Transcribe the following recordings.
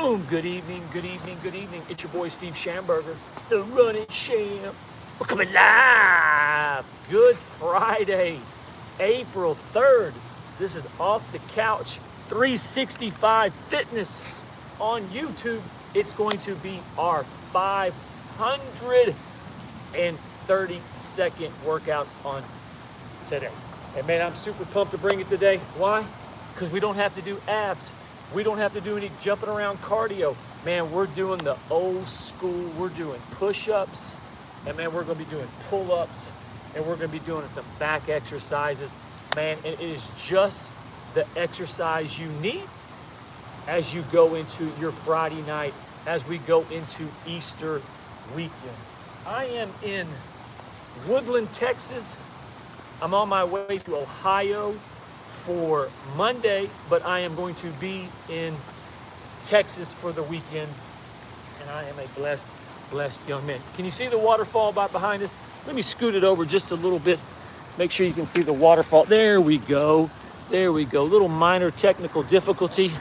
Boom! Good evening, good evening, good evening. It's your boy Steve Schamberger, the Running Sham. We're coming live. Good Friday, April 3rd. This is Off the Couch 365 Fitness on YouTube. It's going to be our 530-second workout on today. And man, I'm super pumped to bring it today. Why? Because we don't have to do abs. We don't have to do any jumping around cardio. Man, we're doing the old school. We're doing push-ups. And man, we're going to be doing pull-ups. And we're going to be doing some back exercises. Man, it is just the exercise you need as you go into your Friday night, as we go into Easter weekend. I am in Woodland, Texas. I'm on my way to Ohio for Monday, but I am going to be in Texas for the weekend, and I am a blessed young man. Can you see the waterfall behind us? Let me scoot it over just a little bit. Make sure you can see the waterfall. There we go. There we go. Little minor technical difficulty.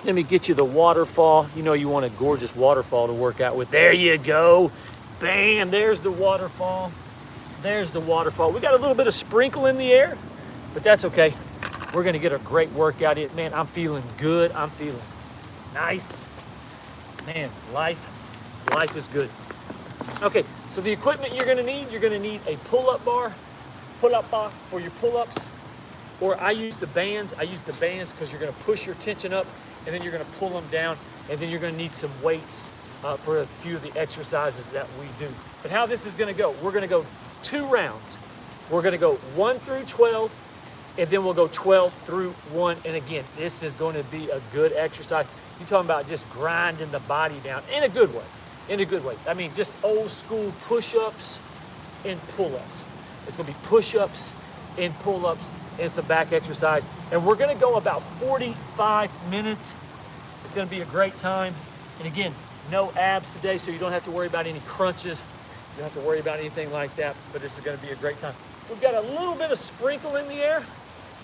Let me get you the waterfall. You know you want a gorgeous waterfall to work out with. There you go. Bam, there's the waterfall. There's the waterfall. We got a little bit of sprinkle in the air, but that's okay. We're gonna get a great workout in. Man, I'm feeling good. I'm feeling nice. Man, life is good. Okay, so the equipment you're gonna need a pull-up bar for your pull-ups, or I use the bands. I use the bands because you're gonna push your tension up, and then you're gonna pull them down, and then you're gonna need some weights for a few of the exercises that we do. But how this is gonna go, we're gonna go 2 rounds. We're gonna go 1 through 12, and then we'll go 12 through 1. And again, this is going to be a good exercise. You're talking about just grinding the body down in a good way. In a good way. I mean, just old school push-ups and pull-ups. It's going to be push-ups and pull-ups and some back exercise. And we're going to go about 45 minutes. It's going to be a great time. And again, no abs today, so you don't have to worry about any crunches. You don't have to worry about anything like that, but this is going to be a great time. We've got a little bit of sprinkle in the air,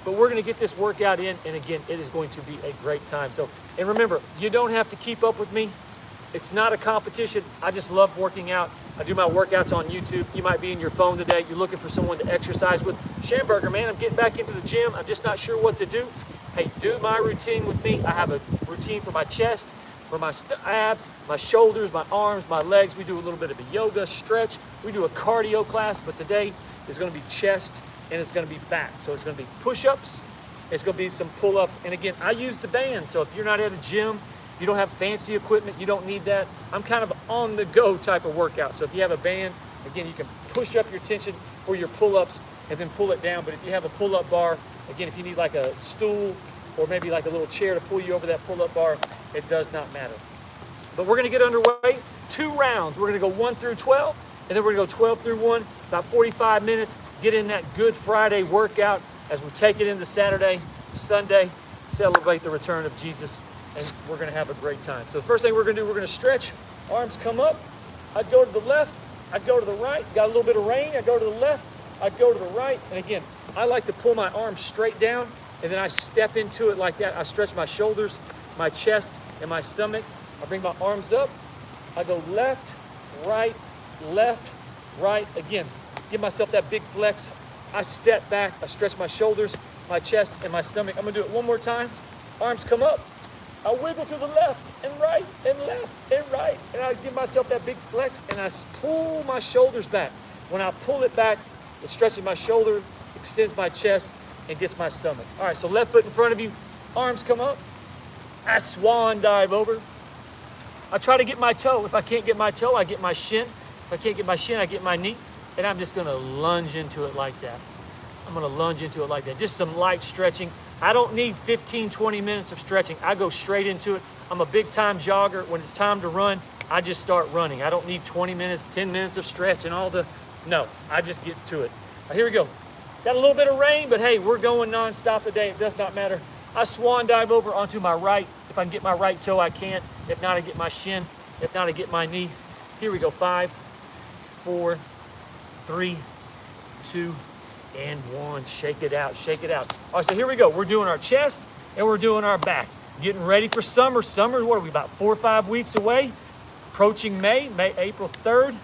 but we're going to get this workout in, and again, it is going to be a great time. So, and remember, you don't have to keep up with me. It's not a competition. I just love working out. I do my workouts on YouTube. You might be in your phone today. You're looking for someone to exercise with. Schamberger, man, I'm getting back into the gym. I'm just not sure what to do. Hey, do my routine with me. I have a routine for my chest, for my abs, my shoulders, my arms, my legs. We do a little bit of a yoga stretch. We do a cardio class, but today is going to be chest and it's going to be back. So it's going to be push-ups, it's going to be some pull-ups. And again, I use the band. So if you're not at a gym, you don't have fancy equipment, you don't need that. I'm kind of on the go type of workout. So if you have a band, again, you can push up your tension for your pull-ups and then pull it down. But if you have a pull-up bar, again, if you need like a stool or maybe like a little chair to pull you over that pull-up bar, it does not matter. But we're going to get underway. 2 rounds. We're going to go 1 through 12, and then we're going to go 12 through 1, about 45 minutes. Get in that Good Friday workout as we take it into Saturday, Sunday, celebrate the return of Jesus, and we're going to have a great time. So the first thing we're going to do, we're going to stretch. Arms come up. I'd go to the left. I'd go to the right. Got a little bit of rain. I'd go to the left. I'd go to the right. And again, I like to pull my arms straight down, and then I step into it like that. I stretch my shoulders, my chest, and my stomach. I bring my arms up. I go left, right. Again, give myself that big flex. I step back. I stretch my shoulders, my chest, and my stomach. I'm going to do it one more time. Arms come up. I wiggle to the left and right and left and right. And I give myself that big flex, and I pull my shoulders back. When I pull it back, it stretches my shoulder, extends my chest, and gets my stomach. All right, so left foot in front of you. Arms come up. I swan dive over. I try to get my toe. If I can't get my toe, I get my shin. If I can't get my shin, I get my knee. And I'm just going to lunge into it like that. I'm going to lunge into it like that. Just some light stretching. I don't need 15, 20 minutes of stretching. I go straight into it. I'm a big time jogger. When it's time to run, I just start running. I don't need 20 minutes, 10 minutes of stretch and all the, no, I just get to it. Here we go. Got a little bit of rain, but hey, we're going nonstop today. It does not matter. I swan dive over onto my right. If I can get my right toe, I can. If not, I get my shin. If not, I get my knee. Here we go. 5, 4, 3, 2, and 1. Shake it out, shake it out. All right, so here we go. We're doing our chest and we're doing our back. Getting ready for summer. Summer, what are we, about 4 or 5 weeks away? Approaching May, April 3rd.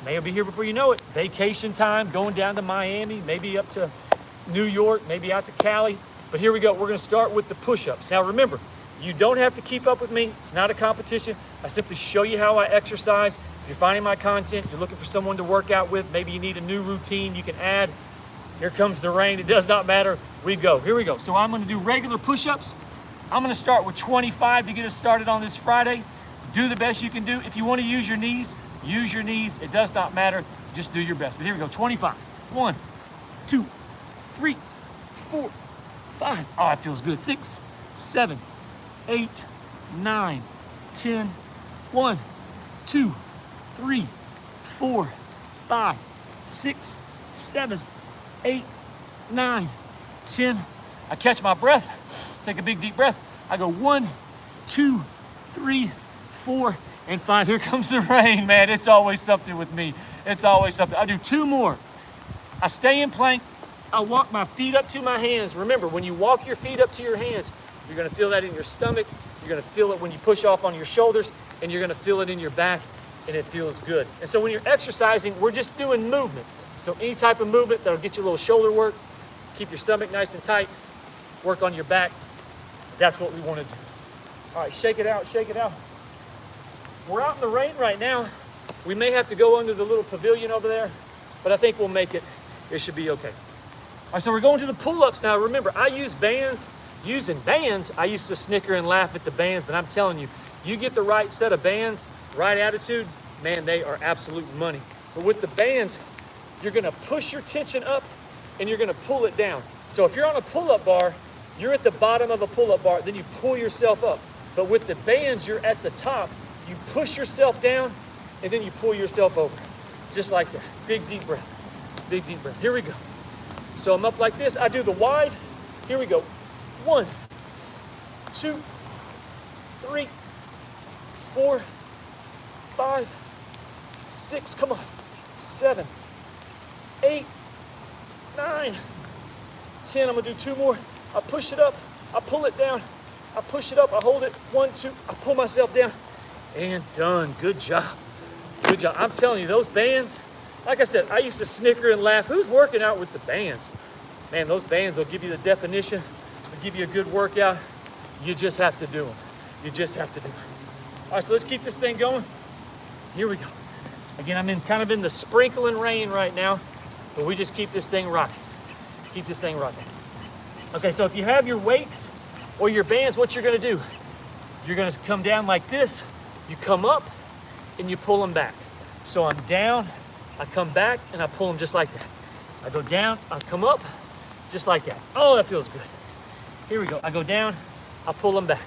May will be here before you know it. Vacation time, going down to Miami, maybe up to New York, maybe out to Cali. But here we go. We're going to start with the push-ups. Now remember, you don't have to keep up with me. It's not a competition. I simply show you how I exercise. If you're finding my content, you're looking for someone to work out with, maybe you need a new routine you can add. Here comes the rain. It does not matter. We go. Here we go. So I'm going to do regular push-ups. I'm going to start with 25 to get us started on this Friday. Do the best you can do. If you want to use your knees, use your knees. It does not matter. Just do your best. But here we go. 25. 1, 2, 3, 4, 5. Oh, that feels good. 6, 7, 8, 9, 10. 1, 2, 3, 4, 5, 6, 7, 8, 9, 10. I catch my breath. Take a big deep breath. I go 1, 2, 3, 4, and 5. Here comes the rain, man. It's always something with me. It's always something. I do 2 more. I stay in plank. I walk my feet up to my hands. Remember, when you walk your feet up to your hands, you're going to feel that in your stomach. You're going to feel it when you push off on your shoulders, and you're going to feel it in your back, and it feels good. And so when you're exercising, we're just doing movement. So any type of movement that'll get you a little shoulder work, keep your stomach nice and tight, work on your back. That's what we want to do. All right, shake it out, shake it out. We're out in the rain right now. We may have to go under the little pavilion over there, but I think we'll make it. It should be okay. All right, so we're going to the pull-ups now. Remember, I use bands. Using bands, I used to snicker and laugh at the bands, but I'm telling you, you get the right set of bands, right attitude, man, they are absolute money. But with the bands, you're gonna push your tension up and you're gonna pull it down. So if you're on a pull-up bar, you're at the bottom of a pull-up bar, then you pull yourself up. But with the bands, you're at the top, you push yourself down and then you pull yourself over. Just like that. Big deep breath. Big deep breath. Here we go. So I'm up like this. I do the wide. Here we go. 1, 2, 3, 4, 5, 6, come on, 7, 8, 9, 10. I'm gonna do 2 more. I push it up, I pull it down, I push it up, I hold it, 1, 2, I pull myself down, and done. Good job, good job. I'm telling you, those bands, like I said, I used to snicker and laugh. Who's working out with the bands? Man, those bands will give you the definition. Give you a good workout. You just have to do them. You just have to do them. All right, so let's keep this thing going. Here we go. Again, I'm kind of in the sprinkling rain right now, but we just keep this thing rocking. Keep this thing rocking. Okay, so if you have your weights or your bands, what you're gonna do, you're gonna come down like this, you come up, and you pull them back. So I'm down, I come back, and I pull them just like that. I go down, I come up, just like that. Oh, that feels good. Here we go. I go down, I pull them back.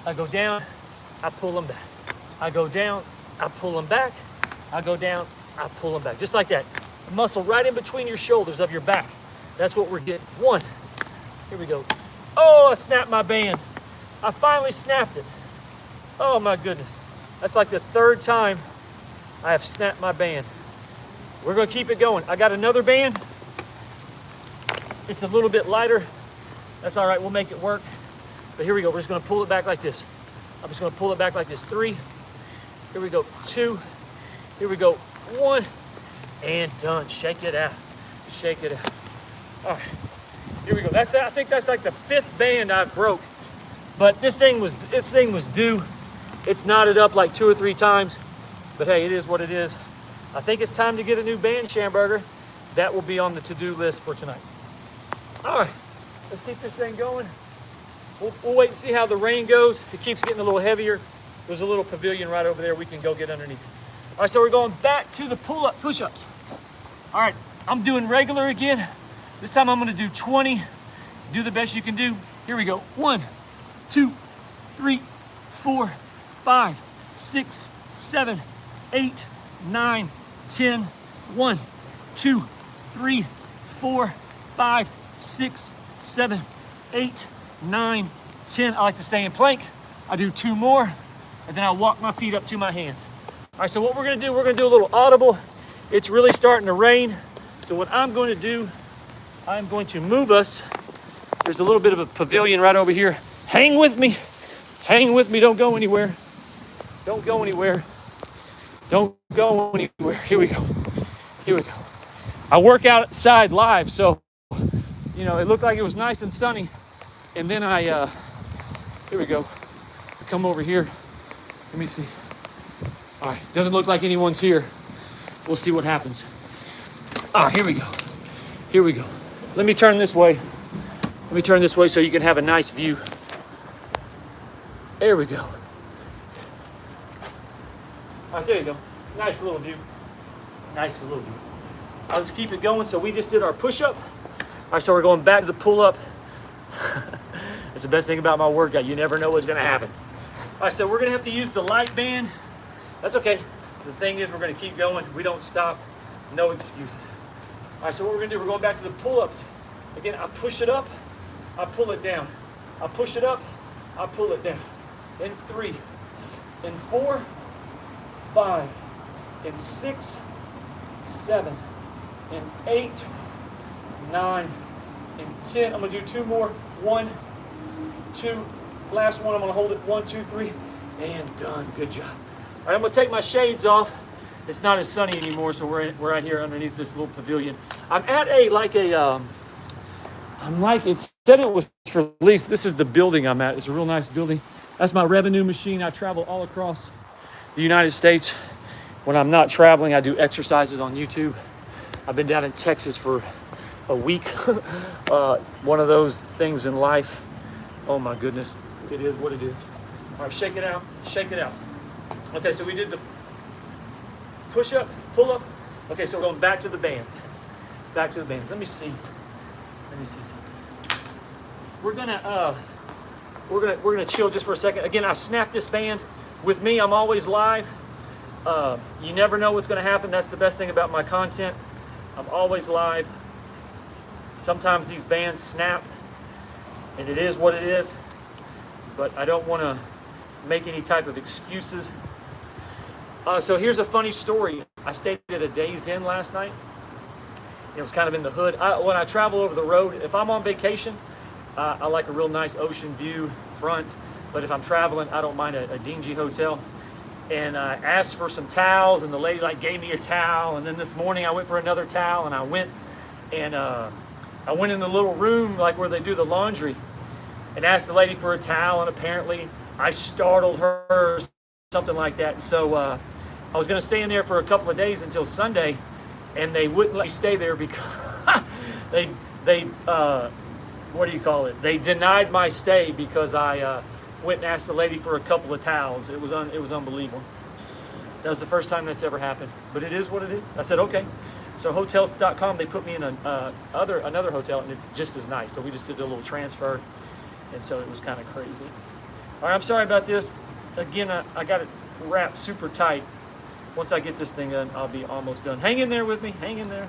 I go down, I pull them back. I go down, I pull them back. I go down, I pull them back. Just like that. The muscle right in between your shoulders of your back. That's what we're getting. 1. Here we go. Oh, I snapped my band. I finally snapped it. Oh my goodness. That's like the 3rd time I have snapped my band. We're gonna keep it going. I got another band. It's a little bit lighter. That's all right, we'll make it work. But here we go, we're just gonna pull it back like this. I'm just gonna pull it back like this. 3, here we go, 2, here we go, 1, and done. Shake it out, shake it out. All right, here we go. I think that's like the 5th band I've broke. But this thing was due. It's knotted up like 2 or 3 times, but hey, it is what it is. I think it's time to get a new band, Schamberger. That will be on the to-do list for tonight. All right. Let's keep this thing going. We'll wait and see how the rain goes. If it keeps getting a little heavier, there's a little pavilion right over there we can go get underneath. All right, so we're going back to the push-ups. All right, I'm doing regular again. This time I'm gonna do 20. Do the best you can do. Here we go. 1, 2, 3, 4, 5, 6, 7, 8, 9, 10. 1, 2, 3, 4, 5, 6, 7, 8, 9, 10. I like to stay in plank. I do 2 more, and then I walk my feet up to my hands. All right, so what we're gonna do a little audible. It's really starting to rain. So what I'm going to do, I'm going to move us. There's a little bit of a pavilion right over here. Hang with me. Hang with me. Don't go anywhere. Don't go anywhere. Don't go anywhere. Here we go. Here we go. I work outside live, so, you know, it looked like it was nice and sunny. And then here we go. Come over here. Let me see. All right, doesn't look like anyone's here. We'll see what happens. Here we go. Here we go. Let me turn this way. Let me turn this way so you can have a nice view. There we go. All right, there you go. Nice little view. Nice little view. I'll just keep it going. So we just did our push-up. All right, so we're going back to the pull-up. That's the best thing about my workout. You never know what's gonna happen. All right, so we're gonna have to use the light band. That's okay. The thing is, we're gonna keep going. We don't stop. No excuses. All right, so what we're gonna do, we're going back to the pull-ups. Again, I push it up, I pull it down. I push it up, I pull it down. In 3, in 4, 5, in 6, 7, in 8, 9, in 10. I'm gonna do 2 more. 1, 2, last one. I'm gonna hold it. 1, 2, 3, and done. Good job. All right, I'm gonna take my shades off. It's not as sunny anymore, so we're out here underneath this little pavilion. I'm at it said it was for lease. This is the building I'm at. It's a real nice building. That's my revenue machine. I travel all across the United States. When I'm not traveling, I do exercises on YouTube. I've been down in Texas for a week. One of those things in life. Oh my goodness. It is what it is. All right, shake it out. Shake it out. Okay, so we did the push up, pull up. Okay, so we're going back to the bands. Back to the bands. Let me see something. We're gonna chill just for a second. Again, I snapped this band. With me, I'm always live. You never know what's gonna happen. That's the best thing about my content. I'm always live. Sometimes these bands snap, and it is what it is. But I don't want to make any type of excuses. So here's a funny story. I stayed at a Days Inn last night. It was kind of in the hood. When I travel over the road, if I'm on vacation, I like a real nice ocean view front. But if I'm traveling, I don't mind a dingy hotel. And I asked for some towels, and the lady gave me a towel. And then this morning I went for another towel, and I went in the little room where they do the laundry, and asked the lady for a towel. And apparently I startled her, or something like that. And so I was going to stay in there for a couple of days until Sunday, and they wouldn't let me stay there because they what do you call it? They denied my stay because I went and asked the lady for a couple of towels. It was unbelievable. That was the first time that's ever happened, but it is what it is. I said okay. So Hotels.com, they put me in another hotel, and it's just as nice. So we just did a little transfer, and so it was kind of crazy. All right, I'm sorry about this. Again, I got it wrapped super tight. Once I get this thing done, I'll be almost done. Hang in there with me. Hang in there.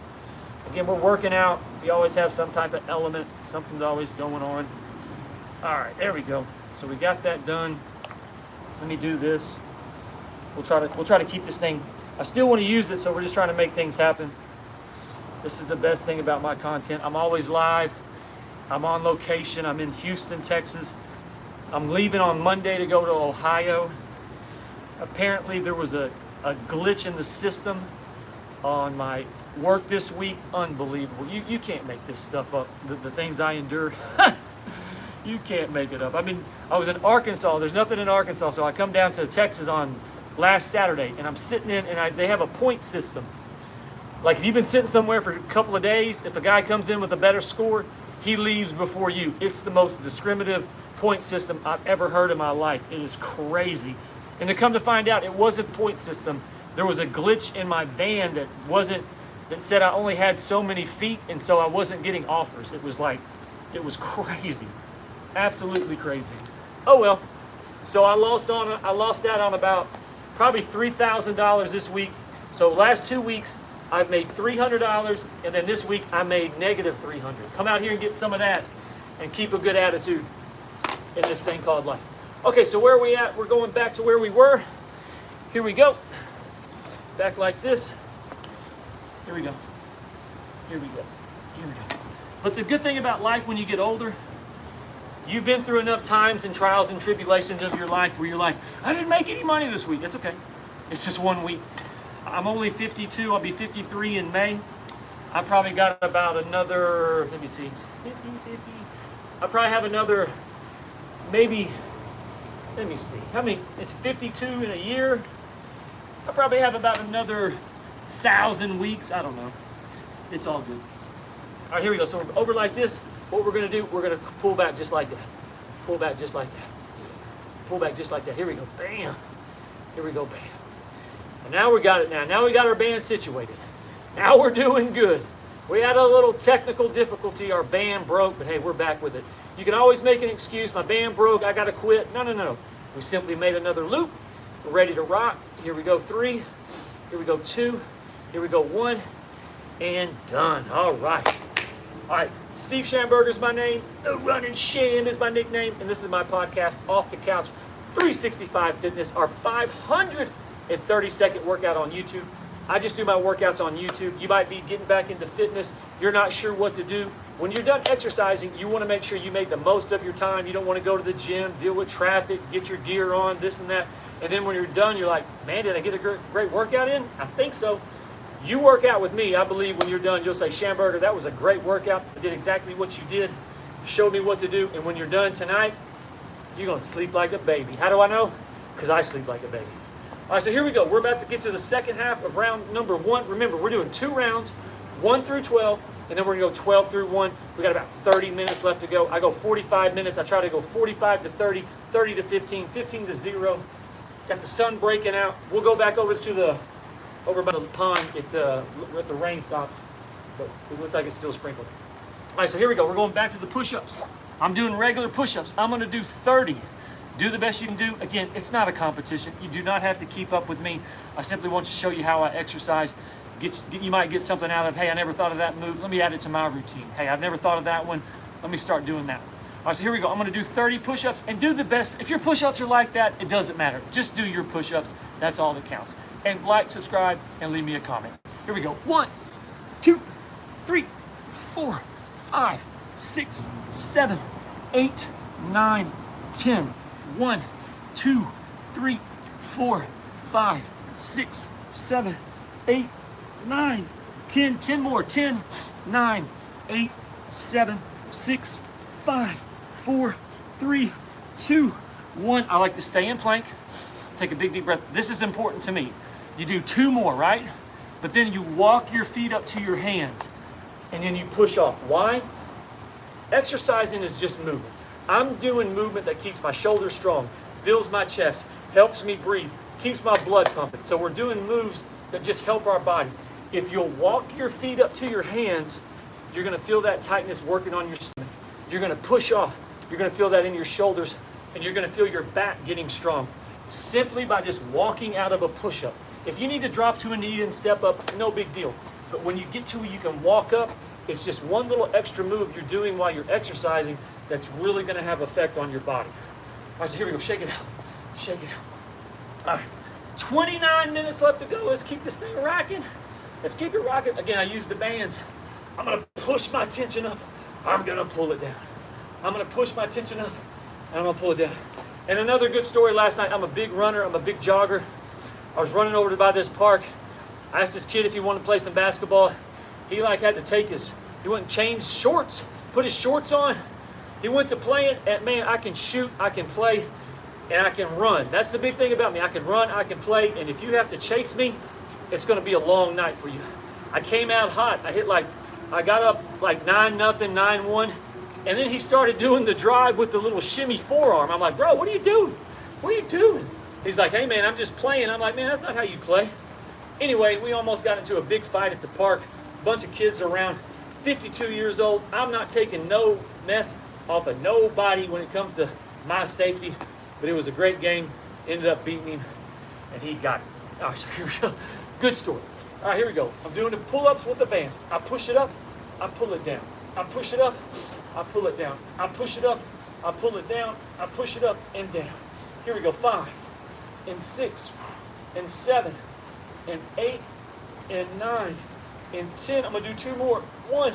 Again, we're working out. We always have some type of element. Something's always going on. All right, there we go. So we got that done. Let me do this. We'll try to keep this thing. I still want to use it, so we're just trying to make things happen. This is the best thing about my content. I'm always live. I'm on location. I'm in Houston, Texas. I'm leaving on Monday to go to Ohio. Apparently there was a glitch in the system on my work this week. Unbelievable. You can't make this stuff up. The things I endure. You can't make it up. I mean, I was in Arkansas. There's nothing in Arkansas, so I come down to Texas on last Saturday, and I'm sitting in, and they have a point system. Like if you've been sitting somewhere for a couple of days, if a guy comes in with a better score, he leaves before you. It's the most discriminative point system I've ever heard in my life. It is crazy. And to come to find out, it wasn't point system. There was a glitch in my van that said I only had so many feet, and so I wasn't getting offers. It was crazy. Absolutely crazy. Oh well. So I lost out on about probably $3,000 this week. So last 2 weeks I've made $300, and then this week I made negative $300. Come out here and get some of that and keep a good attitude in this thing called life. Okay, so where are we at? We're going back to where we were. Here we go. Back like this. Here we go. Here we go. Here we go. But the good thing about life when you get older, You've been through enough times and trials and tribulations of your life where you're like, I didn't make any money this week. It's okay. It's just 1 week. I'm only 52. I'll be 53 in May. I probably got about another, let me see, 50. I probably have another, maybe, let me see, how many, it's 52 in a year. I probably have about another 1,000 weeks. I don't know. It's all good. All right, here we go. So we're over like this. What we're going to do, we're going to pull back just like that. Pull back just like that. Pull back just like that. Here we go. Bam. Here we go. Bam. And now we got it now. Now we got our band situated. Now we're doing good. We had a little technical difficulty. Our band broke, but hey, we're back with it. You can always make an excuse. My band broke. I got to quit. No, no, no. We simply made another loop. We're ready to rock. Here we go. 3. Here we go. 2. Here we go. 1. And done. All right. All right. Steve Schamberger is my name. The Running Sham is my nickname. And this is my podcast, Off the Couch 365 Fitness, our 530-second workout on YouTube. I just do my workouts on YouTube. You might be getting back into fitness. You're not sure what to do. When you're done exercising, you want to make sure you make the most of your time. You don't want to go to the gym, deal with traffic, get your gear on, this and that. And then when you're done, you're like, man, did I get a great workout in? I think so. You work out with me. I believe when you're done, you'll say, Schamberger, that was a great workout. I did exactly what you did. Showed me what to do. And when you're done tonight, you're going to sleep like a baby. How do I know? Because I sleep like a baby. All right, so here we go. We're about to get to the second half of round number 1. Remember, we're doing 2 rounds, 1 through 12, and then we're going to go 12 through 1. We got about 30 minutes left to go. I go 45 minutes. I try to go 45 to 30, 30 to 15, 15 to 0. Got the sun breaking out. We'll go back over by the pond if the rain stops, but it looks like it's still sprinkling. All right, so here we go. We're going back to the push-ups. I'm doing regular push-ups. I'm going to do 30. Do the best you can do. Again, it's not a competition. You do not have to keep up with me. I simply want to show you how I exercise. You might get something out of, hey, I never thought of that move. Let me add it to my routine. Hey, I've never thought of that one. Let me start doing that. All right, so here we go. I'm going to do 30 push-ups and do the best. If your push-ups are like that, it doesn't matter. Just do your push-ups. That's all that counts. And like, subscribe, and leave me a comment. Here we go. 1, 2, 3, 4, 5, 6, 7, 8, 9, 10. 1, 2, 3, 4, 5, 6, 7, 8, 9, 10. 10 more. 10, 9, 8, 7, 6, 5, 4, 3, 2, 1. I like to stay in plank. Take a big deep breath. This is important to me. You do 2 more, right? But then you walk your feet up to your hands and then you push off. Why? Exercising is just movement. I'm doing movement that keeps my shoulders strong, fills my chest, helps me breathe, keeps my blood pumping. So we're doing moves that just help our body. If you'll walk your feet up to your hands, you're going to feel that tightness working on your stomach. You're going to push off. You're going to feel that in your shoulders, and you're going to feel your back getting strong simply by just walking out of a push-up. If you need to drop to a knee and step up, no big deal. But when you get to where you can walk up, it's just one little extra move you're doing while you're exercising that's really going to have effect on your body. All right, so here we go. Shake it out. Shake it out. All right. 29 minutes left to go. Let's keep this thing rocking. Let's keep it rocking. Again, I use the bands. I'm going to push my tension up. I'm going to pull it down. I'm going to push my tension up, and I'm going to pull it down. And another good story last night. I'm a big runner. I'm a big jogger. I was running over by this park. I asked this kid if he wanted to play some basketball. He had to take he went and changed shorts, put his shorts on. He went to playing, and man, I can shoot, I can play, and I can run. That's the big thing about me. I can run, I can play, and if you have to chase me, it's going to be a long night for you. I came out hot. I got up like 9-0, 9-1, and then he started doing the drive with the little shimmy forearm. I'm like, bro, what are you doing? What are you doing? He's like, hey, man, I'm just playing. I'm like, man, that's not how you play. Anyway, we almost got into a big fight at the park. A bunch of kids around, 52 years old. I'm not taking no mess off of nobody when it comes to my safety, but it was a great game. Ended up beating him, and he got it. All right, so here we go. Good story. All right, here we go. I'm doing the pull-ups with the bands. I push it up, I pull it down. I push it up, I pull it down. I push it up, I pull it down. I push it up and down. Here we go. 5 and 6 and 7 and 8 and 9 and 10. I'm going to do 2 more. 1,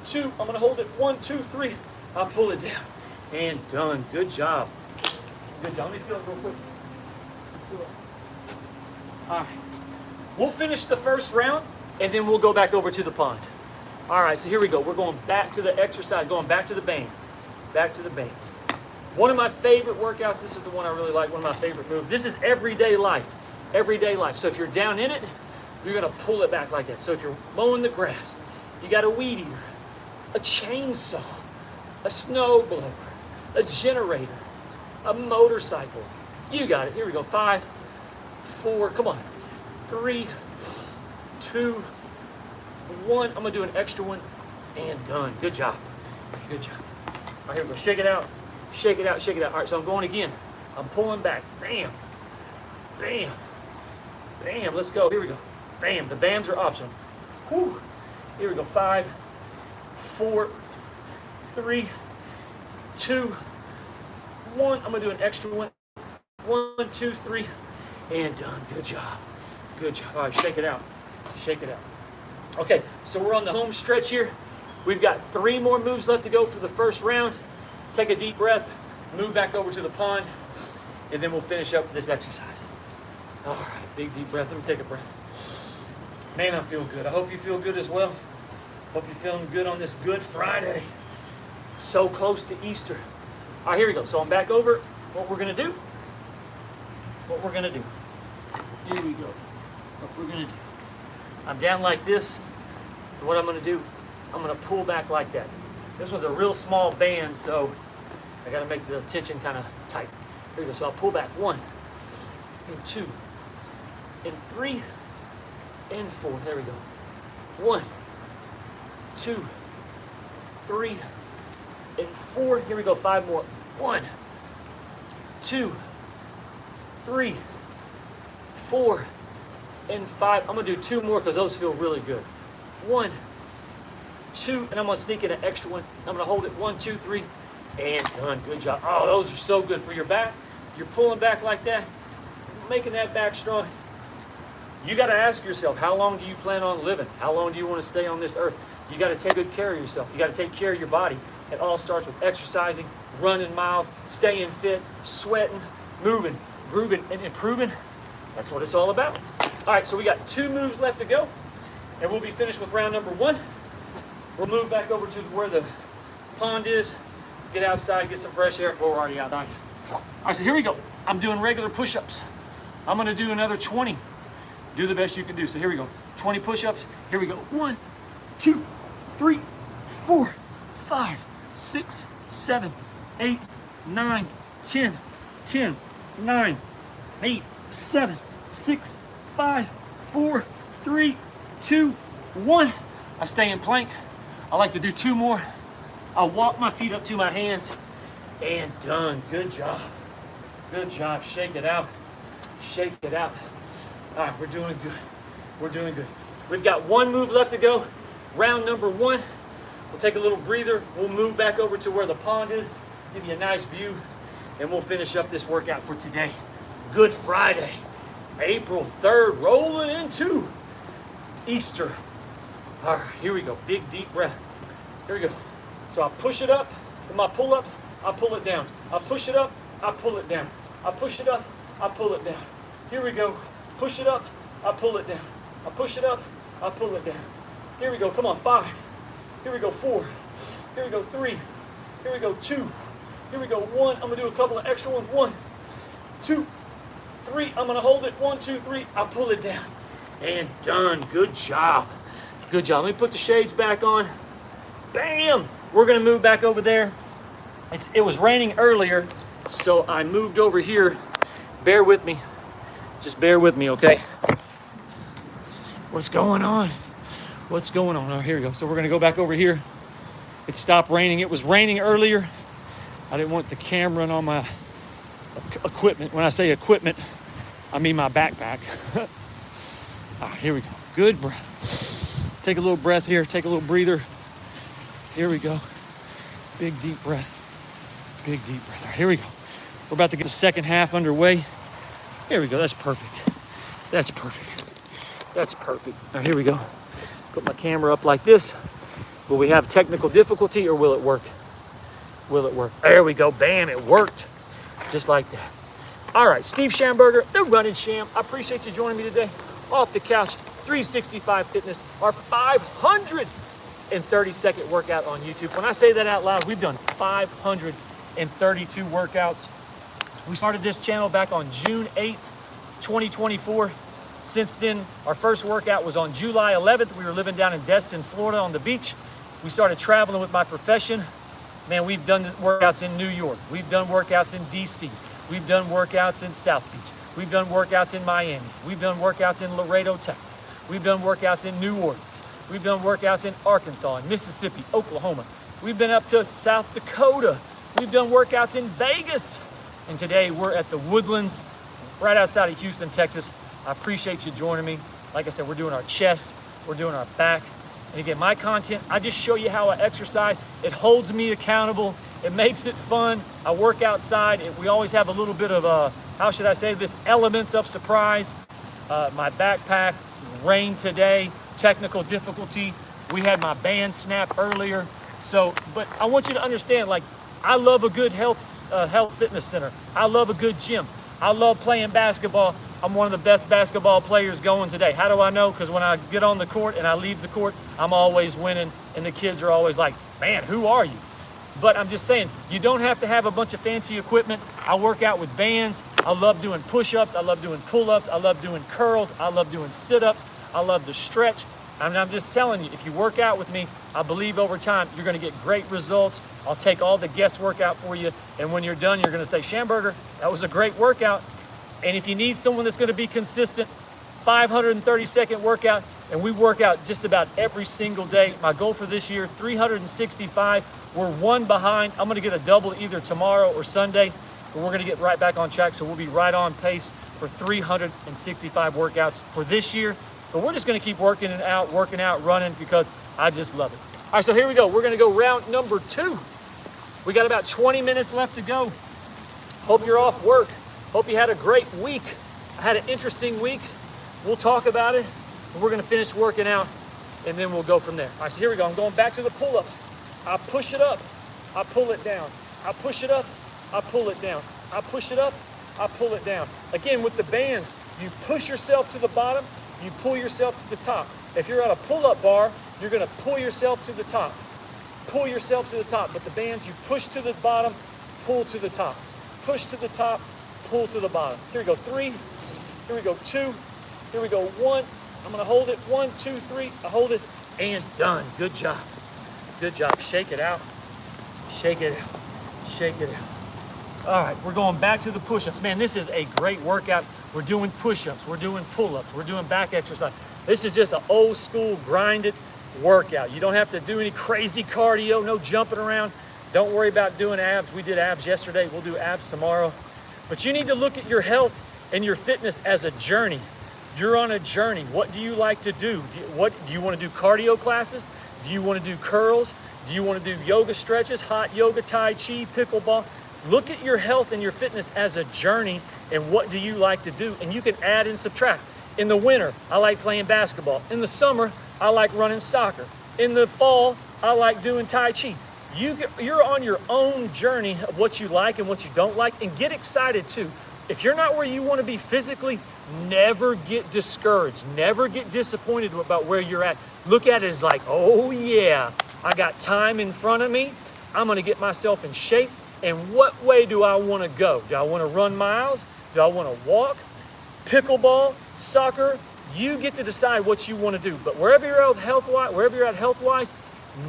2. I'm going to hold it. 1, 2, 3. I pull it down. And done. Good job. Good job. Let me feel it real quick. All right. We'll finish the first round, and then we'll go back over to the pond. All right, so here we go. We're going back to the exercise, going back to the band. Back to the bands. One of my favorite workouts, this is the one I really like, one of my favorite moves. This is everyday life. Everyday life. So if you're down in it, you're going to pull it back like that. So if you're mowing the grass, you got a weed eater, a chainsaw, a snow blower, a generator, a motorcycle. You got it. Here we go. 5, 4, come on. 3, 2, 1. I'm going to do an extra one and done. Good job. Good job. All right, here we go. Shake it out. Shake it out. Shake it out. All right, so I'm going again. I'm pulling back. Bam. Bam. Bam. Let's go. Here we go. Bam. The bams are optional. Whew. Here we go. 5, 4, 3, 2, 1. I'm going to do an extra one. 1, 2, 3, and done. Good job. Good job. All right, shake it out. Shake it out. Okay, so we're on the home stretch here. We've got 3 more moves left to go for the first round. Take a deep breath, move back over to the pond, and then we'll finish up this exercise. All right, big deep breath. Let me take a breath. Man, I feel good. I hope you feel good as well. Hope you're feeling good on this Good Friday. So close to Easter. All right, here we go. So I'm back over. What we're going to do. What we're going to do. Here we go. What we're going to do. I'm down like this. And what I'm going to do, I'm going to pull back like that. This one's a real small band, so I got to make the tension kind of tight. Here we go. So I'll pull back 1 and 2 and 3 and 4. There we go. 1, 2, 3 and 4. Here we go. 5 more. 1, 2, 3, 4, and 5. I'm going to do 2 more because those feel really good. 1, 2, and I'm going to sneak in an extra one. I'm going to hold it. 1, 2, 3, and done. Good job. Oh, those are so good for your back. You're pulling back like that, making that back strong. You got to ask yourself, how long do you plan on living? How long do you want to stay on this earth? You got to take good care of yourself. You got to take care of your body. It all starts with exercising, running miles, staying fit, sweating, moving, grooving, and improving. That's what it's all about. All right, so we got 2 moves left to go, and we'll be finished with round number 1. We'll move back over to where the pond is, get outside, get some fresh air. Well, we're already outside. All right, so here we go. I'm doing regular push-ups. I'm going to do another 20. Do the best you can do. So here we go. 20 push-ups. Here we go. 1, 2, 3, 4, 5, 6, 7, 8, 9, 10, 10, 9, 8, 7, 6, 5, 4, 3, 2, 1. I stay in plank. I like to do 2 more. I'll walk my feet up to my hands and done. Good job. Good job. Shake it out. Shake it out. All right, we're doing good. We're doing good. We've got 1 move left to go. Round number 1. We'll take a little breather. We'll move back over to where the pond is, give you a nice view, and we'll finish up this workout for today. Good Friday, April 3rd, rolling into Easter. All right, here we go. Big, deep breath. Here we go. So I push it up with my pull-ups. I pull it down. I push it up. I pull it down. I push it up. I pull it down. Here we go. Push it up. I pull it down. I push it up. I pull it down. Here we go. Come on. 5. Here we go. 4. Here we go. 3. Here we go. 2. Here we go. 1. I'm going to do a couple of extra ones. 1, 2, 3. I'm going to hold it. 1, 2, 3. I'll pull it down. And done. Good job. Good job. Let me put the shades back on. Bam! We're going to move back over there. It was raining earlier, so I moved over here. Bear with me. Just bear with me, okay? What's going on? What's going on? Oh, here we go. So we're going to go back over here. It stopped raining. It was raining earlier. I didn't want the camera and all my equipment. When I say equipment, I mean my backpack. All right, here we go. Good breath. Take a little breath here. Take a little breather. Here we go. Big, deep breath. Big, deep breath. All right, here we go. We're about to get the second half underway. Here we go. That's perfect. That's perfect. That's perfect. All right, here we go. Put my camera up like this. Will we have technical difficulty or will it work? Will it work? There we go. Bam, it worked. Just like that. All right, Steve Shamburger, the Running Sham. I appreciate you joining me today. Off the Couch, 365 Fitness, our 530-second workout on YouTube. When I say that out loud, we've done 532 workouts. We started this channel back on June 8th, 2024. Since then, our first workout was on July 11th. We were living down in Destin, Florida on the beach. We started traveling with my profession. Man, we've done workouts in New York. We've done workouts in DC. We've done workouts in South Beach. We've done workouts in Miami. We've done workouts in Laredo, Texas. We've done workouts in New Orleans. We've done workouts in Arkansas and Mississippi, Oklahoma. We've been up to South Dakota. We've done workouts in Vegas. And today we're at the Woodlands, right outside of Houston, Texas. I appreciate you joining me. Like I said, we're doing our chest, we're doing our back. And again, my content, I just show you how I exercise. It holds me accountable. It makes it fun. I work outside. We always have a little bit of, how should I say this, elements of surprise. My backpack, rain today, technical difficulty. We had my band snap earlier. So, but I want you to understand, like, I love a good health fitness center. I love a good gym. I love playing basketball. I'm one of the best basketball players going today. How do I know? Because when I get on the court and I leave the court, I'm always winning, and the kids are always like, man, who are you? But I'm just saying, you don't have to have a bunch of fancy equipment. I work out with bands. I love doing push-ups. I love doing pull-ups. I love doing curls. I love doing sit-ups. I love to stretch. And I'm just telling you, if you work out with me, I believe over time, you're going to get great results. I'll take all the guesswork out for you. And when you're done, you're going to say, Shamburger, that was a great workout. And if you need someone that's going to be consistent, 530-second workout, and we work out just about every single day. My goal for this year, 365. We're one behind. I'm going to get a double either tomorrow or Sunday, but we're going to get right back on track. So we'll be right on pace for 365 workouts for this year. But we're just going to keep working out, running, because I just love it. All right, so here we go. We're going to go round number 2. We got about 20 minutes left to go. Hope you're off work. Hope you had a great week. I had an interesting week. We'll talk about it. And we're going to finish working out, and then we'll go from there. All right, so here we go. I'm going back to the pull-ups. I push it up. I pull it down. I push it up. I pull it down. I push it up. I pull it down. Again, with the bands, you push yourself to the bottom. You pull yourself to the top. If you're at a pull-up bar, you're going to pull yourself to the top. Pull yourself to the top. But the bands, you push to the bottom, pull to the top. Push to the top, pull to the bottom. Here we go, 3. Here we go, 2. Here we go, 1. I'm going to hold it. 1, 2, 3. I hold it, and done. Good job. Good job. Shake it out. Shake it out. Shake it out. All right, we're going back to the push-ups. Man, this is a great workout. We're doing push-ups. We're doing pull-ups. We're doing back exercise. This is just an old school grinded workout. You don't have to do any crazy cardio, no jumping around. Don't worry about doing abs. We did abs yesterday. We'll do abs tomorrow. But you need to look at your health and your fitness as a journey. You're on a journey. What do you like to do? Do you want to do cardio classes? Do you want to do curls? Do you want to do yoga stretches, hot yoga, tai chi, pickleball? Look at your health and your fitness as a journey, and what do you like to do? And you can add and subtract. In the winter, I like playing basketball. In the summer, I like running soccer. In the fall, I like doing tai chi. You're on your own journey of what you like and what you don't like, and get excited too. If you're not where you want to be physically, never get discouraged. Never get disappointed about where you're at. Look at it as like, oh yeah, I got time in front of me. I'm going to get myself in shape. And what way do I want to go? Do I want to run miles? Do I want to walk? Pickleball, soccer? You get to decide what you want to do. But wherever you're at health-wise,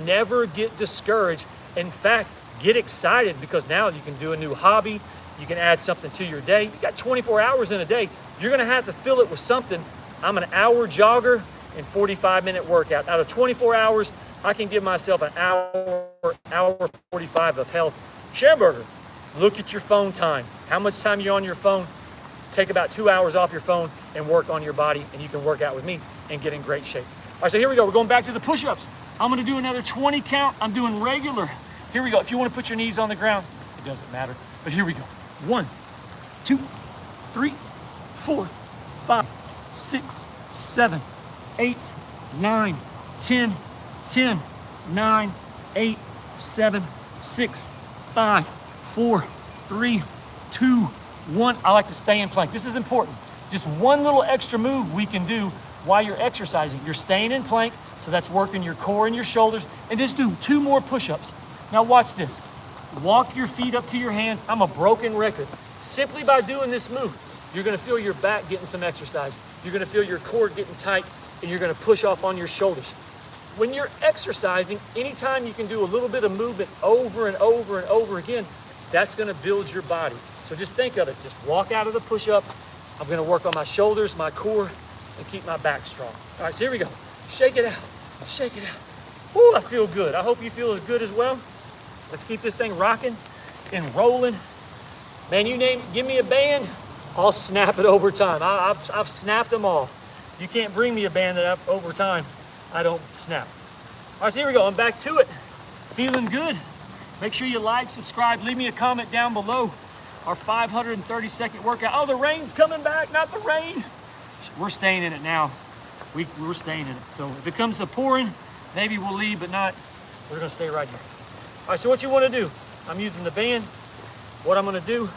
never get discouraged. In fact, get excited, because now you can do a new hobby. You can add something to your day. You got 24 hours in a day. You're going to have to fill it with something. I'm an hour jogger and 45-minute workout. Out of 24 hours, I can give myself an hour 45 of health. Shamburger, look at your phone time. How much time you're on your phone? Take about 2 hours off your phone and work on your body, and you can work out with me and get in great shape. All right, so here we go. We're going back to the push-ups. I'm going to do another 20 count. I'm doing regular. Here we go. If you want to put your knees on the ground, it doesn't matter. But here we go. 1, 2, 3, 4, 5, 6, 7, 8, 9, 10, 10, 9, 8, 7, 6, 5, 4, 3, 2, 1. I like to stay in plank. This is important. Just one little extra move we can do while you're exercising. You're staying in plank, so that's working your core and your shoulders. And just do 2 more push-ups. Now watch this. Walk your feet up to your hands. I'm a broken record. Simply by doing this move, you're gonna feel your back getting some exercise. You're gonna feel your core getting tight, and you're gonna push off on your shoulders. When you're exercising, anytime you can do a little bit of movement over and over and over again, that's gonna build your body. So just think of it. Just walk out of the push-up. I'm gonna work on my shoulders, my core, and keep my back strong. All right, so here we go. Shake it out, shake it out. Woo, I feel good. I hope you feel as good as well. Let's keep this thing rocking and rolling. Man, you name it, give me a band, I'll snap it over time. I've snapped them all. You can't bring me a band that over time I don't snap. All right, so here we go. I'm back to it. Feeling good. Make sure you like, subscribe, leave me a comment down below. Our 530-second workout. Oh, the rain's coming back, not the rain. We're staying in it now. We're staying in it. So if it comes to pouring, maybe we'll leave, but not. We're gonna stay right here. All right, so what you wanna do, I'm using the band. What I'm gonna do,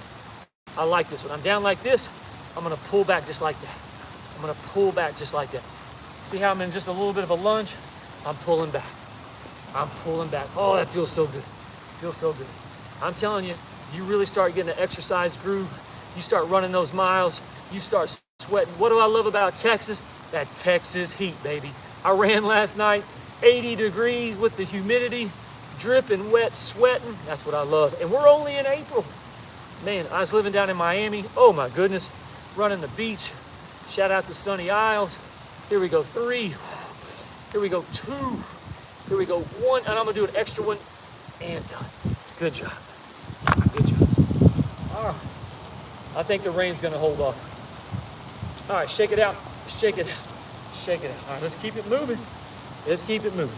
I like this. When I'm down like this, I'm gonna pull back just like that. I'm gonna pull back just like that. See how I'm in just a little bit of a lunge? I'm pulling back. I'm pulling back. Oh, that feels so good. Feels so good. I'm telling you, you really start getting an exercise groove. You start running those miles. You start sweating. What do I love about Texas? That Texas heat, baby. I ran last night, 80 degrees with the humidity, dripping wet, sweating. That's what I love. And we're only in April. Man, I was living down in Miami. Oh my goodness. Running the beach. Shout out to Sunny Isles. Here we go, 3. Here we go, 2. Here we go, 1. And I'm gonna do an extra one and done. Good job. Good job. All right. I think the rain's gonna hold off. All right, shake it out. Shake it out. Shake it out. All right, let's keep it moving. Let's keep it moving.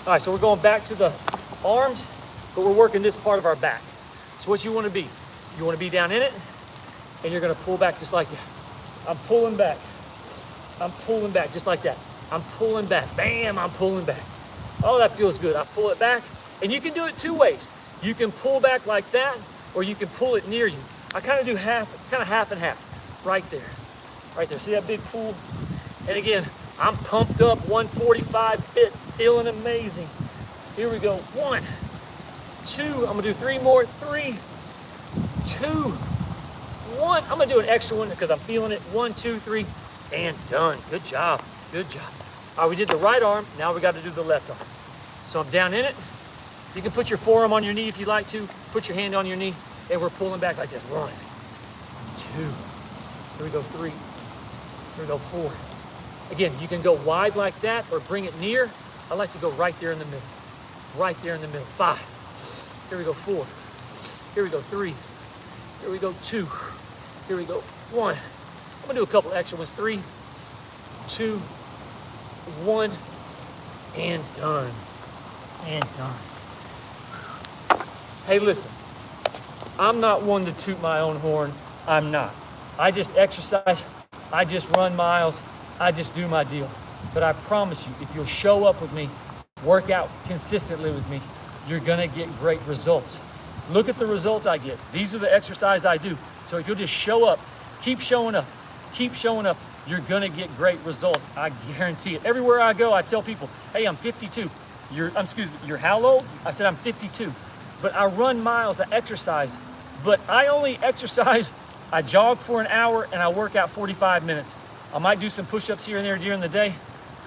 All right, so we're going back to the arms, but we're working this part of our back. So what you want to be down in it, and you're going to pull back just like that. I'm pulling back. I'm pulling back just like that. I'm pulling back. Bam, I'm pulling back. Oh, that feels good. I pull it back, and you can do it 2 ways. You can pull back like that, or you can pull it near you. I kind of do half and half, right there. Right there. See that big pull? And again, I'm pumped up, 145 fit, feeling amazing. Here we go. 1, 2. I'm gonna do 3 more. 3, 2, 1. I'm gonna do an extra one because I'm feeling it. 1, 2, 3, and done. Good job. Good job. All right, we did the right arm. Now we got to do the left arm. So I'm down in it. You can put your forearm on your knee if you like to. Put your hand on your knee, and we're pulling back like that. 1, 2. Here we go. 3. Here we go. 4. Again, you can go wide like that or bring it near. I like to go right there in the middle. Right there in the middle. 5. Here we go. 4. Here we go. 3. Here we go. 2. Here we go. 1. I'm gonna do a couple extra ones. 3, 2, 1, and done. And done. Hey, listen. I'm not one to toot my own horn. I'm not. I just exercise. I just run miles. I just do my deal. But I promise you, if you'll show up with me, work out consistently with me, you're gonna get great results. Look at the results I get. These are the exercises I do. So if you'll just show up, keep showing up, you're gonna get great results. I guarantee it. Everywhere I go, I tell people, hey, I'm 52. You're how old? I said, I'm 52. But I run miles, I exercise. But I only exercise, I jog for an hour and I work out 45 minutes. I might do some push-ups here and there during the day,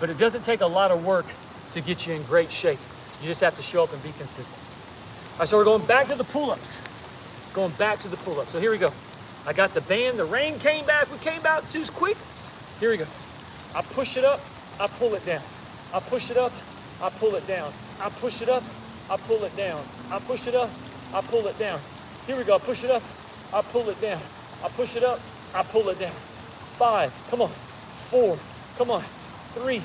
but it doesn't take a lot of work to get you in great shape. You just have to show up and be consistent. All right, so we're going back to the pull-ups. Going back to the pull-ups. So here we go. I got the band. The rain came back. We came out too quick. Here we go. I push it up. I pull it down. I push it up. I pull it down. I push it up. I pull it down. I push it up. I pull it down. Here we go. I push it up. I pull it down. I push it up. I pull it down. 5. Come on. 4. Come on. 3.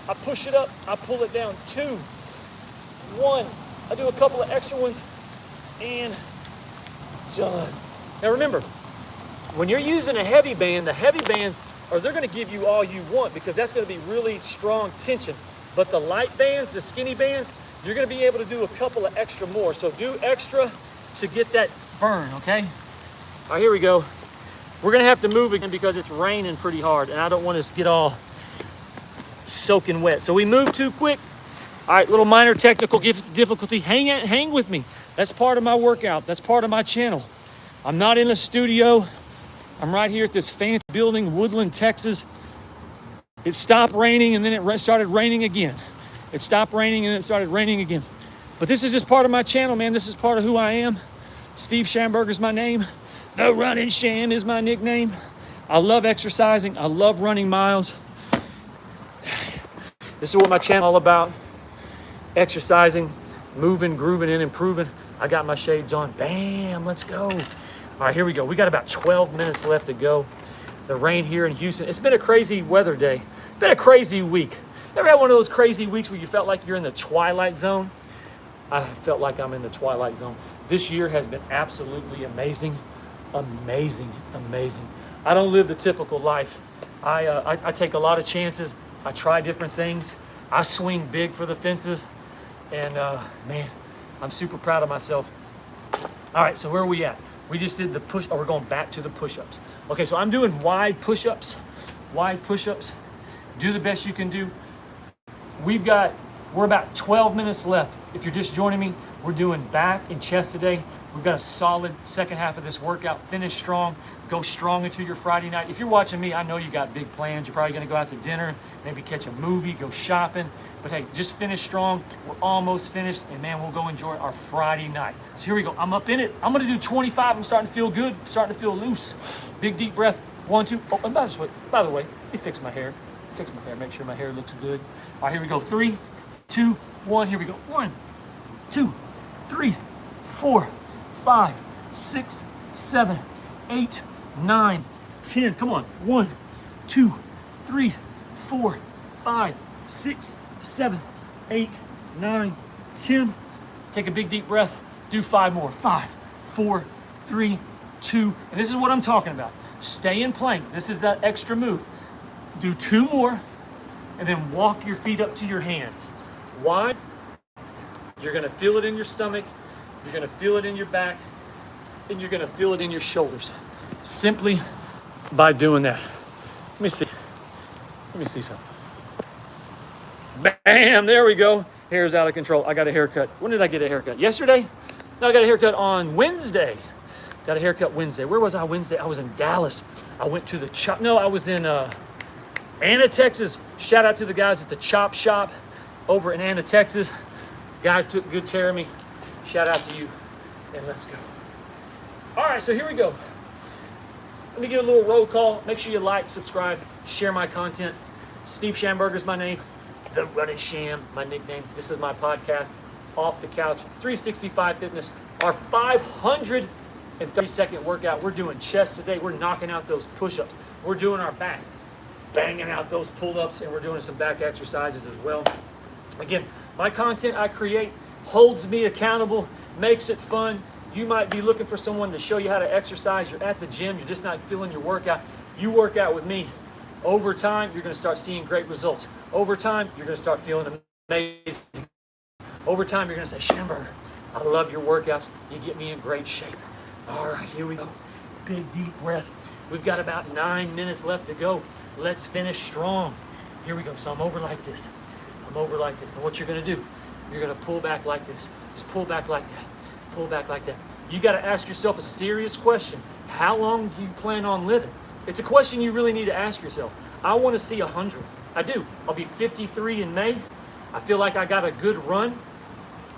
I push it up. I pull it down. 2. 1. I do a couple of extra ones. And done. Now remember, when you're using a heavy band, the heavy bands they're going to give you all you want because that's going to be really strong tension. But the light bands, the skinny bands, you're gonna be able to do a couple of extra more. So do extra to get that burn, okay? All right, here we go. We're gonna have to move again because it's raining pretty hard and I don't want us to get all soaking wet. So we moved too quick. All right, little minor technical difficulty. Hang with me. That's part of my workout. That's part of my channel. I'm not in a studio. I'm right here at this fancy building, Woodland, Texas. It stopped raining and then it started raining again. It stopped raining and it started raining again. But this is just part of my channel, man. This is part of who I am. Steve Schamberger is my name. The Running Sham is my nickname. I love exercising. I love running miles. This is what my channel is all about. Exercising, moving, grooving, and improving. I got my shades on. Bam, let's go. All right, here we go. We got about 12 minutes left to go. The rain here in Houston. It's been a crazy weather day. It's been a crazy week. Ever had one of those crazy weeks where you felt like you're in the twilight zone? I felt like I'm in the twilight zone. This year has been absolutely amazing. Amazing, amazing. I don't live the typical life. I take a lot of chances. I try different things. I swing big for the fences. And man, I'm super proud of myself. All right, so where are we at? We just did the push, we're going back to the push-ups. Okay, so I'm doing wide push-ups. Wide push-ups. Do the best you can do. We're about 12 minutes left. If you're just joining me, we're doing back and chest today. We've got a solid second half of this workout. Finish strong, go strong into your Friday night. If you're watching me, I know you got big plans. You're probably gonna go out to dinner, maybe catch a movie, go shopping. But hey, just finish strong. We're almost finished, and man, we'll go enjoy our Friday night. So here we go, I'm up in it. I'm gonna do 25, I'm starting to feel good, I'm starting to feel loose. Big deep breath, 1, 2, oh, and by the way, let me fix my hair. Make sure my hair looks good. All right, here we go, 3, 2, 1, here we go. 1, 2, 3, 4, 5, 6, 7, 8, 9, 10. Come on. 1, 2, 3, 4, 5, 6, 7, 8, 9, 10. Take a big deep breath. Do 5 more. 5, 4, 3, 2. And this is what I'm talking about. Stay in plank. This is that extra move. Do 2 more and then walk your feet up to your hands. Why? You're gonna feel it in your stomach. You're gonna feel it in your back, and you're gonna feel it in your shoulders. Simply by doing that. Let me see something. Bam, there we go. Hair's out of control. I got a haircut. When did I get a haircut? Yesterday? No, I got a haircut on Wednesday. Got a haircut Wednesday. Where was I Wednesday? I was in Dallas. I went to the chop. No, I was in Anna, Texas. Shout out to the guys at the Chop Shop over in Anna, Texas. Guy took good care of me. Shout out to you, and let's go. All right, so here we go. Let me give a little roll call. Make sure you like, subscribe, share my content. Steve Schamberger is my name. The Running Sham, my nickname. This is my podcast, Off the Couch, 365 Fitness. Our 530-second workout. We're doing chest today. We're knocking out those push-ups. We're doing our back, banging out those pull-ups, and we're doing some back exercises as well. Again, my content I create holds me accountable, makes it fun. You might be looking for someone to show you how to exercise. You're at the gym, you're just not feeling your workout. You work out with me. Over time, you're gonna start seeing great results. Over time, you're gonna start feeling amazing. Over time, you're gonna say, Schamberger, I love your workouts. You get me in great shape. All right, here we go. Big deep breath. We've got about 9 minutes left to go. Let's finish strong. Here we go. So I'm over like this. And what you're gonna do, you're gonna pull back like this. Just pull back like that. Pull back like that. You gotta ask yourself a serious question. How long do you plan on living? It's a question you really need to ask yourself. I wanna see 100. I do. I'll be 53 in May. I feel like I got a good run.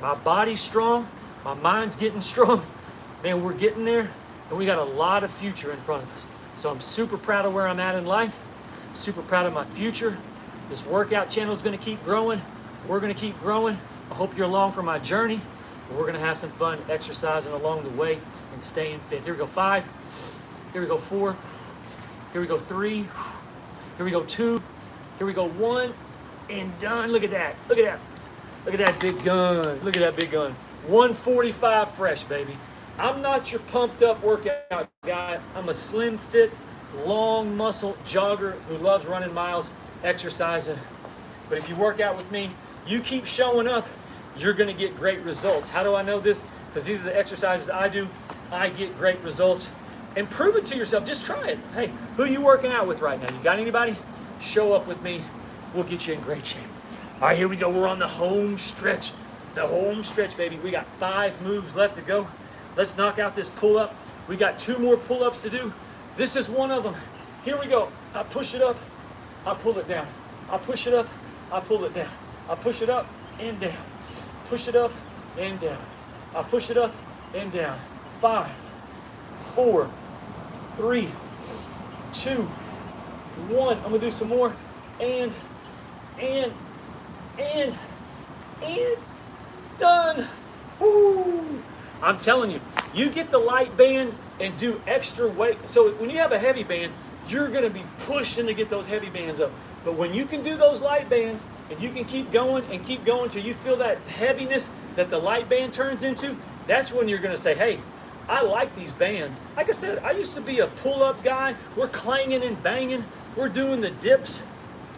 My body's strong. My mind's getting strong. Man, we're getting there, and we got a lot of future in front of us. So I'm super proud of where I'm at in life. Super proud of my future. This workout channel is gonna keep growing. We're gonna keep growing. I hope you're along for my journey. We're gonna have some fun exercising along the way and staying fit. Here we go, 5. Here we go, 4. Here we go, 3. Here we go, 2. Here we go, 1. And done. Look at that. Look at that. Look at that big gun. Look at that big gun. 145 fresh, baby. I'm not your pumped up workout guy. I'm a slim fit, long muscle jogger who loves running miles, exercising. But if you work out with me, you keep showing up, you're gonna get great results. How do I know this? Because these are the exercises I do. I get great results. And prove it to yourself. Just try it. Hey, who are you working out with right now? You got anybody? Show up with me. We'll get you in great shape. All right, here we go. We're on the home stretch. The home stretch, baby. We got 5 moves left to go. Let's knock out this pull-up. We got 2 more pull-ups to do. This is one of them. Here we go. I push it up. I pull it down. I push it up. I pull it down. I push it up and down. Push it up and down. I push it up and down. 5, 4, 3, 2, 1. I'm gonna do some more. And done. Woo! I'm telling you, you get the light band and do extra weight. So when you have a heavy band, you're gonna be pushing to get those heavy bands up. But when you can do those light bands and you can keep going till you feel that heaviness that the light band turns into, that's when you're gonna say, hey, I like these bands. Like I said, I used to be a pull-up guy. We're clanging and banging. We're doing the dips.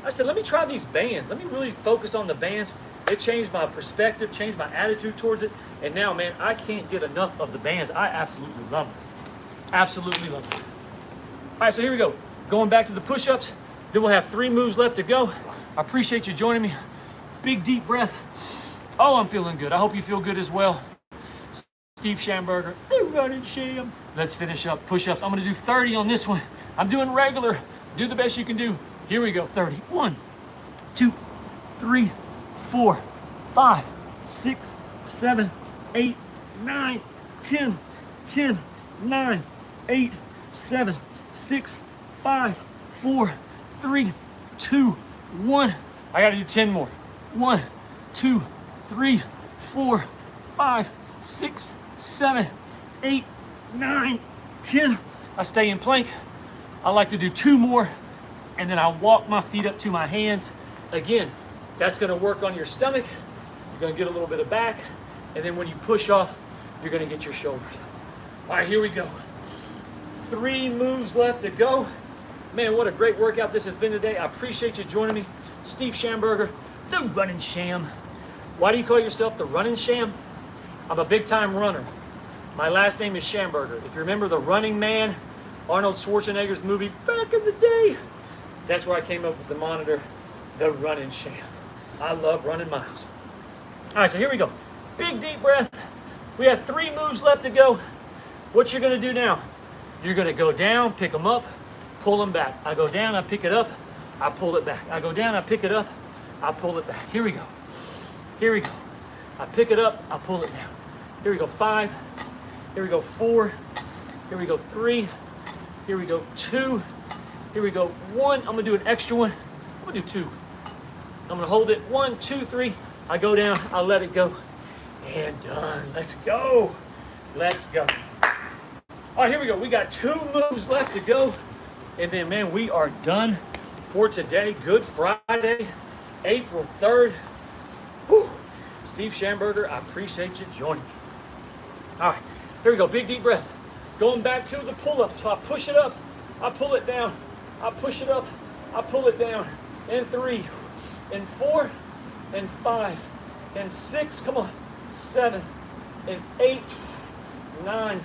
I said, let me try these bands. Let me really focus on the bands. It changed my perspective, changed my attitude towards it. And now, man, I can't get enough of the bands. I absolutely love them. Absolutely love them. All right, so here we go. Going back to the push-ups. Then we'll have 3 moves left to go. I appreciate you joining me. Big, deep breath. Oh, I'm feeling good. I hope you feel good as well. Steve Schamberger, running sham. Let's finish up push-ups. I'm gonna do 30 on this one. I'm doing regular. Do the best you can do. Here we go, 30. 1, 2, 3, 4, 5, 6, 7, 8, 9, 10, 10, 9, 8, 7, 6, 5, 4, 3, 2, 1. I gotta do 10 more. 1, 2, 3, 4, 5, 6, 7, 8, 9, 10. I stay in plank. I like to do 2 more, and then I walk my feet up to my hands. Again, that's gonna work on your stomach. You're gonna get a little bit of back, and then when you push off, you're gonna get your shoulders. All right, here we go. 3 moves left to go. Man, what a great workout this has been today. I appreciate you joining me. Steve Schamberger, the Running Sham. Why do you call yourself the Running Sham? I'm a big time runner. My last name is Schamberger. If you remember The Running Man, Arnold Schwarzenegger's movie back in the day, that's where I came up with the monitor, the Running Sham. I love running miles. All right, so here we go. Big deep breath. We have 3 moves left to go. What you're gonna do now, you're gonna go down, pick them up, pull them back. I go down, I pick it up, I pull it back. I go down, I pick it up, I pull it back. Here we go. Here we go. I pick it up, I pull it down. Here we go, 5. Here we go, 4. Here we go, 3. Here we go, 2. Here we go, 1. I'm gonna do an extra one. I'm gonna do 2. I'm gonna hold it, 1, 2, 3. I go down, I let it go, and done. Let's go. Let's go. All right, here we go. We got 2 moves left to go, and then, man, we are done for today. Good Friday, April 3rd. Whew. Steve Schamberger, I appreciate you joining me. All right, here we go. Big deep breath. Going back to the pull-ups. So I push it up, I pull it down. I push it up, I pull it down. And 3, and 4, and 5, and 6. Come on. 7, and 8, 9,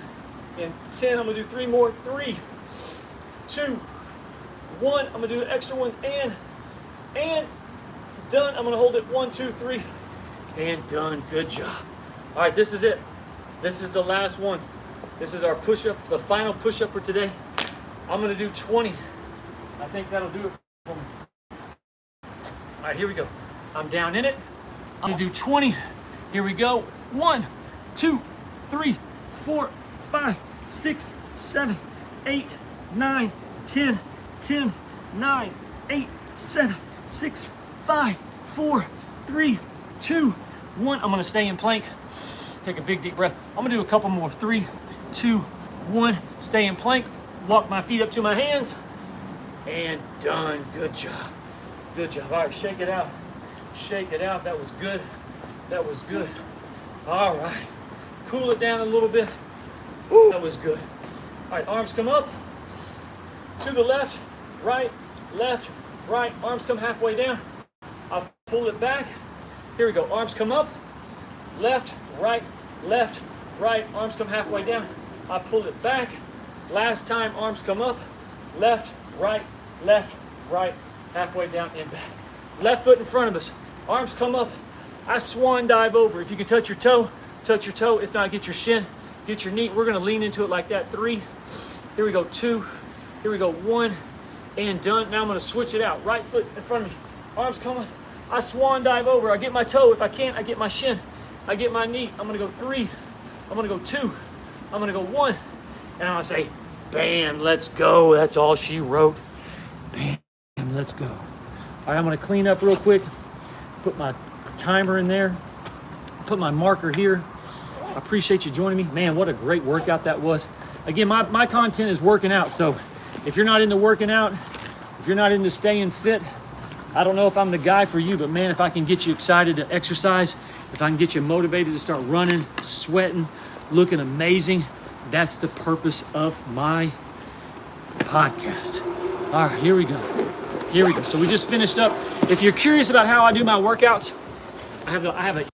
and 10. I'm gonna do 3 more. 3, 2, 1. I'm gonna do an extra one. And done. I'm gonna hold it. 1, 2, 3. And done. Good job. All right, this is it. This is the last one. This is our push-up, the final push-up for today. I'm gonna do 20. I think that'll do it for me. All right, here we go. I'm down in it. I'm gonna do 20. Here we go. 1, 2, 3, 4, 5, 6, 7, 8, 9, 10, 10, 9, 8, 7, 6, 5, 4, 3, 2, 1. I'm gonna stay in plank. Take a big deep breath. I'm gonna do a couple more. 3, 2, 1. Stay in plank. Walk my feet up to my hands. And done. Good job. Good job. All right, shake it out. Shake it out. That was good. That was good. All right. Cool it down a little bit. Woo, that was good. All right, arms come up. To the left, right, left, right. Arms come halfway down. I'll pull it back. Here we go. Arms come up. left, right, arms come halfway down. I pull it back. Last time, arms come up, left, right, halfway down and back. Left foot in front of us, arms come up. I swan dive over. If you can touch your toe, touch your toe. If not, get your shin, get your knee. We're gonna lean into it like that. 3, here we go, 2, here we go, 1, and done. Now I'm gonna switch it out. Right foot in front of me, arms come up. I swan dive over. I get my toe. If I can't, I get my shin. I get my knee. I'm gonna go 3, I'm gonna go 2, I'm gonna go 1, and I'm gonna say, bam, let's go. That's all she wrote. Bam, let's go. All right, I'm gonna clean up real quick, put my timer in there, put my marker here. I appreciate you joining me. Man, what a great workout that was. Again, my content is working out, so if you're not into working out, if you're not into staying fit, I don't know if I'm the guy for you, but man, if I can get you excited to exercise, if I can get you motivated to start running, sweating, looking amazing, that's the purpose of my podcast. All right, here we go. So we just finished up. If you're curious about how I do my workouts, I have a